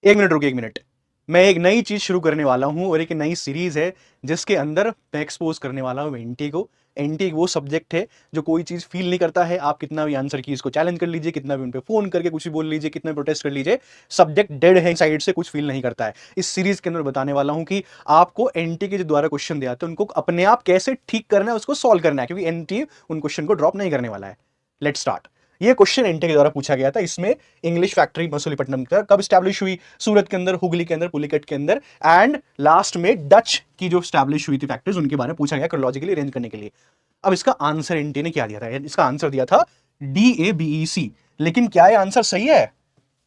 एक मिनट रुकिए, एक मिनट। मैं एक नई चीज शुरू करने वाला हूं और एक नई सीरीज है जिसके अंदर मैं एक्सपोज करने वाला हूं एनटी को। एनटी एक वो सब्जेक्ट है जो कोई चीज फील नहीं करता है। आप कितना भी आंसर की इसको चैलेंज कर लीजिए, कितना भी उन पे फोन करके कुछ भी बोल लीजिए, कितना भी प्रोटेस्ट कर लीजिए, सब्जेक्ट डेड है, साइड से कुछ फील नहीं करता है। इस सीरीज के अंदर बताने वाला हूं कि आपको एनटी के जो द्वारा क्वेश्चन दिया था उनको अपने आप कैसे ठीक करना है, उसको सॉल्व करना है, क्योंकि एनटी उन क्वेश्चन को ड्रॉप नहीं करने वाला है। Let start. ये क्वेश्चन एनटी के द्वारा पूछा गया था। इसमें इंग्लिश फैक्ट्री मसूलीपट्टनम कब स्टैब्लिश हुई, सूरत के अंदर, हुगली के अंदर, पुलिकट के अंदर, एंड लास्ट में डच की जो स्टैब्लिश हुई थी फैक्ट्रीज, उनके बारे में पूछा गया क्रोनोलॉजिकली अरेंज करने के लिए। अब इसका आंसर एनटी ने क्या दिया था? इसका आंसर दिया था DABEC। लेकिन क्या ये आंसर सही है?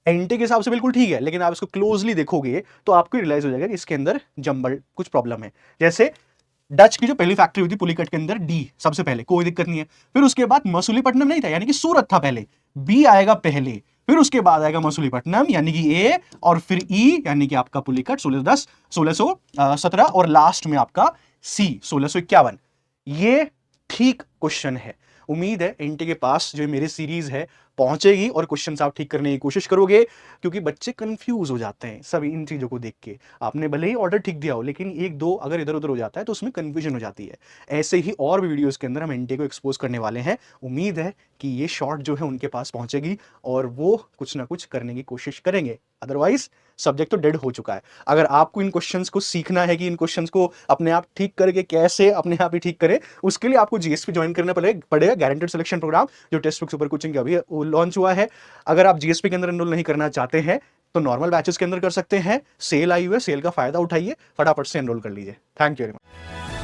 एनटी के हिसाब से बिल्कुल ठीक है, लेकिन आप इसको क्लोजली देखोगे तो आपको रियलाइज हो जाएगा कि इसके अंदर जंबल कुछ प्रॉब्लम है। जैसे डच की जो पहली फैक्ट्री हुई थी पुलिकट के अंदर, डी सबसे पहले, कोई दिक्कत नहीं है। फिर उसके बाद मसूलीपट्टनम नहीं था, यानी कि सूरत था पहले, बी आएगा पहले। फिर उसके बाद आएगा मसूलीपट्टनम यानी कि ए, और फिर ई यानी कि आपका पुलिकट 1617, और लास्ट में आपका सी 1651। ये ठीक क्वेश्चन है। उम्मीद है एनटी के पास जो मेरी सीरीज है पहुंचेगी और क्वेश्चंस आप ठीक करने की कोशिश करोगे, क्योंकि बच्चे कंफ्यूज हो जाते हैं सब इन चीजों को देख के। आपने भले ही ऑर्डर ठीक दिया हो, लेकिन एक दो अगर इधर उधर हो जाता है तो उसमें कंफ्यूजन हो जाती है। ऐसे ही और भी वीडियोस के अंदर हम एनटी को एक्सपोज करने वाले हैं। उम्मीद है कि ये शॉर्ट जो है उनके पास पहुंचेगी और वो कुछ ना कुछ करने की कोशिश करेंगे। अदरवाइज सब्जेक्ट तो डेड हो चुका है। अगर आपको इन क्वेश्चंस को सीखना है कि इन क्वेश्चंस को अपने आप ठीक करके कैसे अपने आप ही ठीक करें, उसके लिए आपको जीएसपी ज्वाइन करना पड़ेगा, गारंटेड सिलेक्शन प्रोग्राम, जो टेक्स्ट बुक सुपर कोचिंग का अभी लॉन्च हुआ है। अगर आप जीएसपी के अंदर एनरोल नहीं करना चाहते हैं तो नॉर्मल बैचेस के अंदर कर सकते हैं। सेल आई हुई है, सेल का फायदा उठाइए, फटाफट से एनरोल कर लीजिए। Thank you very much.